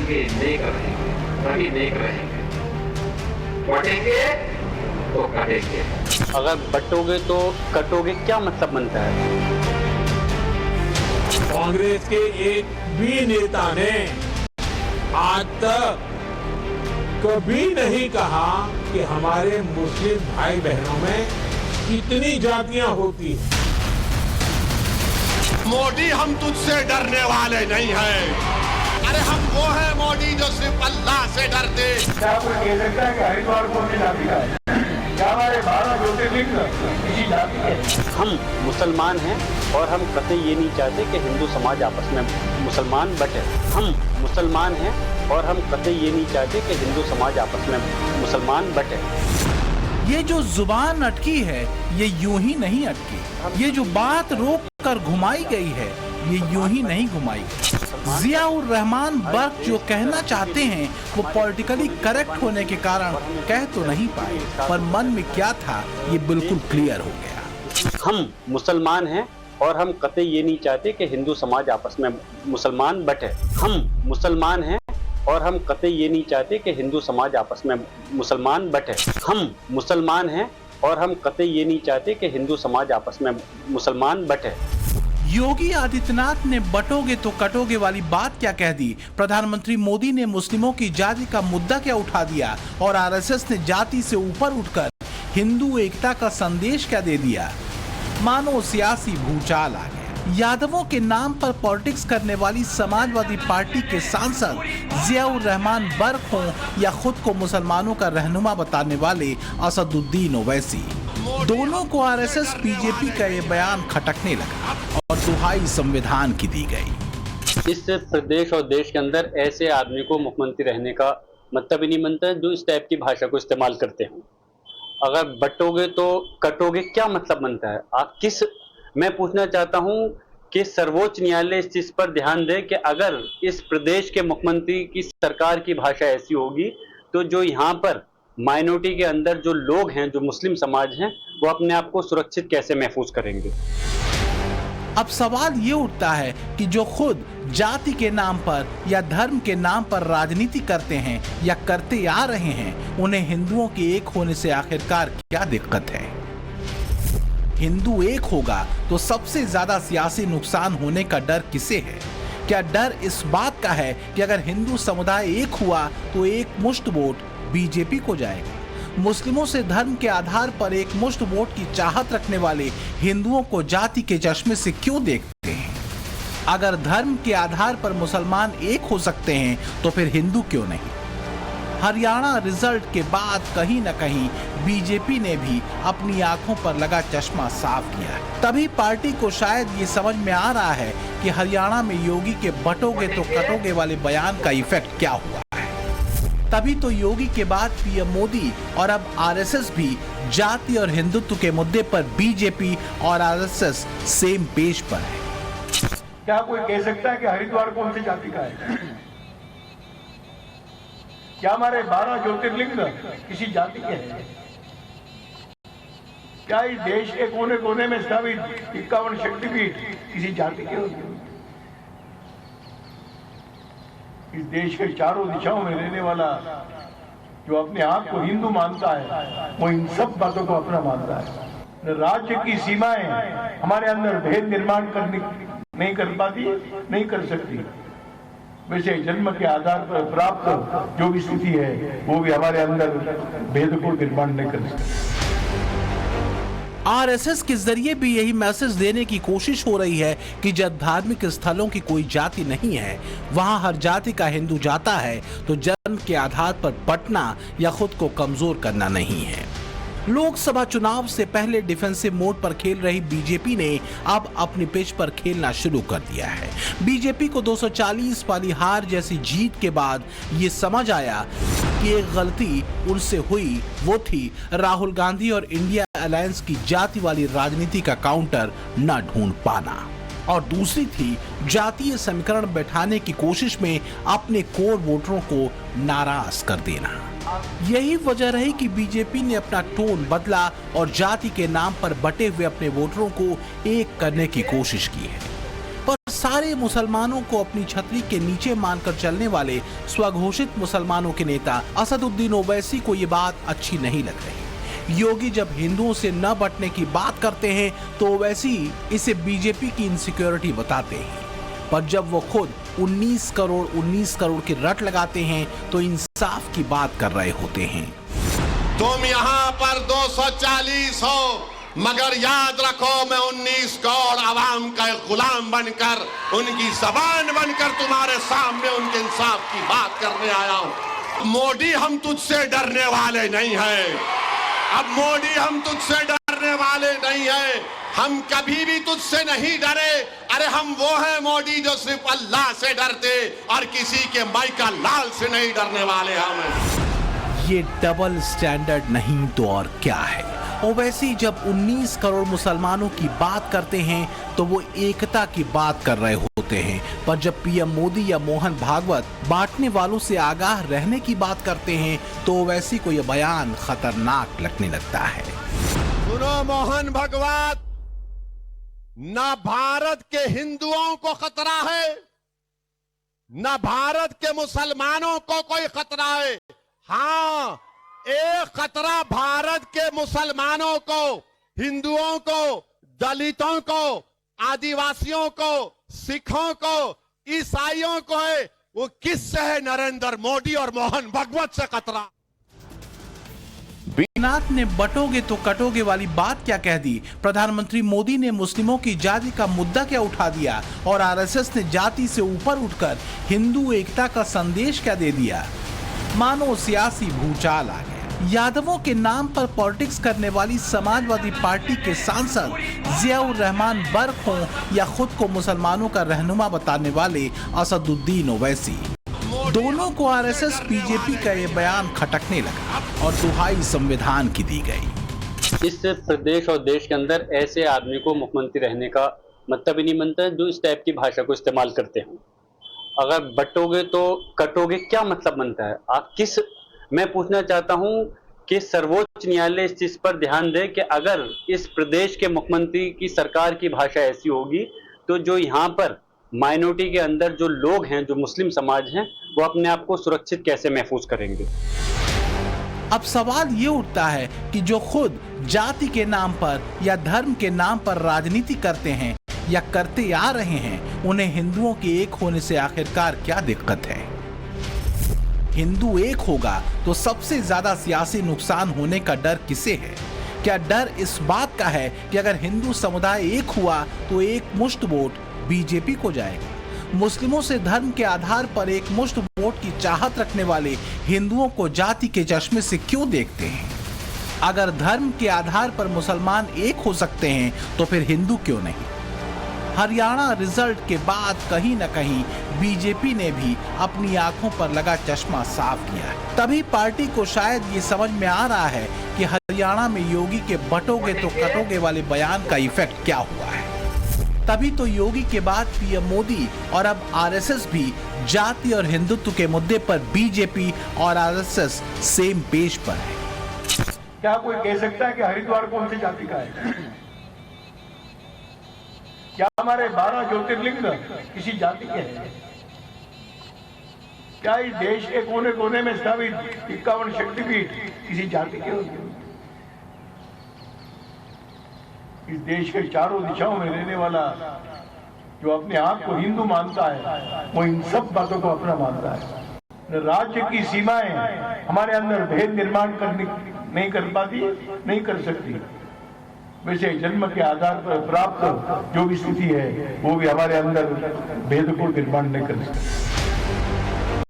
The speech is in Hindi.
रहेंगे, नेक रहेंगे, तभी नेक रहेंगे। बटेंगे तो कटेंगे। अगर बटोगे तो कटोगे, क्या मतलब बनता है? कांग्रेस के एक भी नेता ने आज तक कभी नहीं कहा कि हमारे मुस्लिम भाई बहनों में कितनी जातियां होती हैं। मोदी, हम तुझसे डरने वाले नहीं हैं। अरे हम वो है मोदी जो सिर्फ अल्लाह से डरते। क्या कोई कह सकता है कि हरिद्वार कौन सी जाति का है? क्या हमारे 12 ज्योतिर्लिंग किसी जाति के? हम मुसलमान हैं और हम कतई ये नहीं चाहते कि हिंदू समाज आपस में मुसलमान बटे। हम मुसलमान हैं और हम कतई ये नहीं चाहते कि हिंदू समाज आपस में मुसलमान बटे। ये जो जुबान अटकी है ये यूं ही नहीं अटकी। ये जो बात रोक कर घुमाई गई है ये यूं ही नहीं घुमाई। जियाउर रहमान बर्क जो कहना चाहते हैं वो पॉलिटिकली करेक्ट होने के कारण कह तो नहीं पाए, पर मन में क्या था ये बिल्कुल क्लियर हो गया। हम मुसलमान हैं और हम कतई ये नहीं चाहते कि हिंदू समाज आपस में मुसलमान बटे। हम मुसलमान हैं और हम कतई ये नहीं चाहते कि हिंदू समाज आपस में मुसलमान बटे। हम मुसलमान हैं और हम कतई ये नहीं चाहते कि हिंदू समाज आपस में मुसलमान बटे। योगी आदित्यनाथ ने बटोगे तो कटोगे वाली बात क्या कह दी? प्रधानमंत्री मोदी ने मुस्लिमों की जाति का मुद्दा क्या उठा दिया? और आरएसएस ने जाति से ऊपर उठकर हिंदू एकता का संदेश क्या दे दिया? मानो सियासी भूचाल आ गया। यादवों के नाम पर पॉलिटिक्स करने वाली समाजवादी पार्टी के सांसद जियाउर रहमान बर्क हों या खुद को मुसलमानों का रहनुमा बताने वाले असदुद्दीन ओवैसी, दोनों को आरएसएस बीजेपी का ये बयान खटकने लगा और दुहाई संविधान की दी गई। इस प्रदेश और देश के अंदर ऐसे आदमी को मुख्यमंत्री रहने का मतलब ही नहीं बनता है जो इस टाइप की भाषा को इस्तेमाल करते हैं। अगर बटोगे तो कटोगे, क्या मतलब बनता है? आप किस, मैं पूछना चाहता हूं कि सर्वोच्च न्यायालय इस चीज पर ध्यान दे कि अगर इस प्रदेश के मुख्यमंत्री की सरकार की भाषा ऐसी होगी तो जो यहाँ पर माइनॉरिटी के अंदर जो लोग हैं, जो मुस्लिम समाज हैं, वो अपने आप को सुरक्षित कैसे महफूज करेंगे? अब सवाल ये उठता है कि जो खुद जाति के नाम पर या धर्म के नाम पर राजनीति करते हैं या करते आ रहे हैं, उन्हें हिंदुओं के एक होने से आखिरकार क्या दिक्कत है? हिंदू एक होगा तो सबसे ज्यादा सियासी नुकसान होने का डर किसे है? क्या डर इस बात का है कि अगर हिंदू समुदाय एक हुआ तो एक मुश्त वोट बीजेपी को जाएगा? मुस्लिमों से धर्म के आधार पर एक मुश्त वोट की चाहत रखने वाले हिंदुओं को जाति के चश्मे से क्यों देखते हैं? अगर धर्म के आधार पर मुसलमान एक हो सकते हैं तो फिर हिंदू क्यों नहीं? हरियाणा रिजल्ट के बाद कहीं न कहीं बीजेपी ने भी अपनी आंखों पर लगा चश्मा साफ किया है। तभी पार्टी को शायद ये समझ में आ रहा है कि हरियाणा में योगी के बटोगे तो कटोगे वाले बयान का इफेक्ट क्या हुआ है। तभी तो योगी के बाद पीएम मोदी और अब आरएसएस भी जाति और हिंदुत्व के मुद्दे पर बीजेपी और आरएसएस सेम पेज पर है। क्या कोई कह सकता है कि हरिद्वार कौन सी जाति का है? क्या हमारे 12 ज्योतिर्लिंग किसी जाति के हैं? क्या इस देश के कोने कोने में स्थापित 51 शक्तिपीठ किसी जाति के होते हैं? इस देश के चारों दिशाओं में रहने वाला जो अपने आप को हिंदू मानता है वो इन सब बातों को अपना मानता है। राज्य की सीमाएं हमारे अंदर भेद निर्माण करने नहीं कर पाती, नहीं कर सकती। वैसे जन्म के आधार पर प्राप्त जो भी स्थिति है वो भी हमारे अंदर भेद को निर्माण नहीं कर सकती। आरएसएस के जरिए भी यही मैसेज देने की कोशिश हो रही है कि जब धार्मिक स्थलों की कोई जाति नहीं है, वहां हर जाति का हिंदू जाता है, तो जन्म के आधार पर बंटना या खुद को कमजोर करना नहीं है। लोकसभा चुनाव से पहले डिफेंसिव मोड पर खेल रही बीजेपी ने अब अपनी पिच पर खेलना शुरू कर दिया है। बीजेपी को 240 वाली हार जैसी जीत के बाद ये समझ आया कि एक गलती उनसे हुई, वो थी राहुल गांधी और इंडिया अलायंस की जाति वाली राजनीति का काउंटर न ढूंढ पाना, और दूसरी थी जातीय समीकरण बैठाने की कोशिश में अपने कोर वोटरों को नाराज कर देना। यही वजह रही कि बीजेपी ने अपना टोन बदला और जाति के नाम पर बटे हुए अपने वोटरों को एक करने की कोशिश की है। पर सारे मुसलमानों को अपनी छतरी के नीचे मानकर चलने वाले स्वघोषित मुसलमानों के नेता असदुद्दीन ओवैसी को ये बात अच्छी नहीं लग रही। योगी जब हिंदुओं से न बंटने की बात करते हैं तो ओवैसी इसे बीजेपी की इनसिक्योरिटी बताते हैं, पर जब वो खुद 19 करोड़ की रट लगाते हैं तो इंसाफ की बात कर रहे होते हैं। तुम यहाँ पर 240 हो, मगर याद रखो मैं 19 करोड़ आवाम का एक गुलाम बनकर, उनकी जबान बनकर तुम्हारे सामने उनके इंसाफ की बात करने आया हूँ। मोदी हम तुझसे डरने वाले नहीं हैं। अब मोदी हम तुझसे डरने वाले नहीं हैं। हम कभी भी तुझसे नहीं डरे। अरे हम वो हैं मोदी जो सिर्फ अल्लाह से डरते और किसी के माइका लाल से नहीं डरने वाले हम। ये डबल स्टैंडर्ड नहीं तो और क्या है। ओवैसी जब 19 करोड़ मुसलमानों की बात करते हैं तो वो एकता की बात कर रहे होते हैं, पर जब पीएम मोदी या मोहन भागवत बांटने वालों से आगाह रहने की बात करते हैं तो ओवैसी को यह बयान खतरनाक लगने लगता है। सुनो मोहन भागवत, न भारत के हिंदुओं को खतरा है, न भारत के मुसलमानों को कोई खतरा है। हाँ, एक खतरा भारत के मुसलमानों को, हिंदुओं को, दलितों को, आदिवासियों को, सिखों को, ईसाइयों को है। वो किससे है? नरेंद्र मोदी और मोहन भागवत से खतरा। नाथ ने बटोगे तो कटोगे वाली बात क्या कह दी। प्रधानमंत्री मोदी ने मुस्लिमों की जाति का मुद्दा क्या उठा दिया और आरएसएस ने जाति से ऊपर उठकर हिंदू एकता का संदेश क्या दे दिया। मानो सियासी भूचाल आ गया। यादवों के नाम पर पॉलिटिक्स करने वाली समाजवादी पार्टी के सांसद जियाउर रहमान बर्क हों या खुद को मुसलमानों का रहनुमा बताने वाले असदुद्दीन ओवैसी, दोनों को आरएसएस बीजेपी का ये बयान खटकने लगा और दुहाई संविधान की दी गई। इस प्रदेश और देश के अंदर ऐसे आदमी को मुख्यमंत्री रहने का मतलब ही नहीं बनता जो इस टाइप की भाषा को इस्तेमाल करते हैं। अगर बटोगे तो कटोगे क्या मतलब बनता है। आप किस, मैं पूछना चाहता हूं कि सर्वोच्च न्यायालय इस चीज पर ध्यान दे कि अगर इस प्रदेश के मुख्यमंत्री की सरकार की भाषा ऐसी होगी तो जो यहाँ पर माइनॉरिटी के अंदर जो लोग हैं, जो मुस्लिम समाज हैं, वो अपने आप को सुरक्षित कैसे महफूज करेंगे। अब सवाल ये उठता है कि जो खुद जाति के नाम पर या धर्म के नाम पर राजनीति करते हैं या करते आ रहे हैं, उन्हें हिंदुओं के एक होने से आखिरकार क्या दिक्कत है। हिंदू एक होगा तो सबसे ज्यादा सियासी नुकसान होने का डर किसे है। क्या डर इस बात का है कि अगर हिंदू समुदाय एक हुआ तो एक मुश्त वोट बीजेपी को जाएगा। मुस्लिमों से धर्म के आधार पर एक मुश्त वोट की चाहत रखने वाले हिंदुओं को जाति के चश्मे से क्यों देखते हैं। अगर धर्म के आधार पर मुसलमान एक हो सकते हैं तो फिर हिंदू क्यों नहीं। हरियाणा रिजल्ट के बाद कहीं न कहीं बीजेपी ने भी अपनी आंखों पर लगा चश्मा साफ किया है। तभी पार्टी को शायद ये समझ में आ रहा है कि हरियाणा में योगी के बटोगे तो कटोगे वाले बयान का इफेक्ट क्या हुआ है। तभी तो योगी के बाद पीएम मोदी और अब आरएसएस भी जाति और हिंदुत्व के मुद्दे पर बीजेपी और आरएसएस सेम पेज पर है। क्या कोई कह सकता है कि हरिद्वार कौन सी जाति का है? क्या हमारे 12 ज्योतिर्लिंग किसी जाति के हैं? क्या इस देश के कोने कोने में स्थापित 51 शक्तिपीठ किसी जाति के होंगे? इस देश के चारों दिशाओं में रहने वाला जो अपने आप को हिंदू मानता है, वो इन सब बातों को अपना मानता है। राज्य की सीमाएं हमारे अंदर भेद निर्माण करने नहीं कर पाती, नहीं कर सकती। वैसे जन्म के आधार पर प्राप्त जो भी स्थिति है वो भी हमारे अंदर भेद को निर्माण नहीं कर सकती।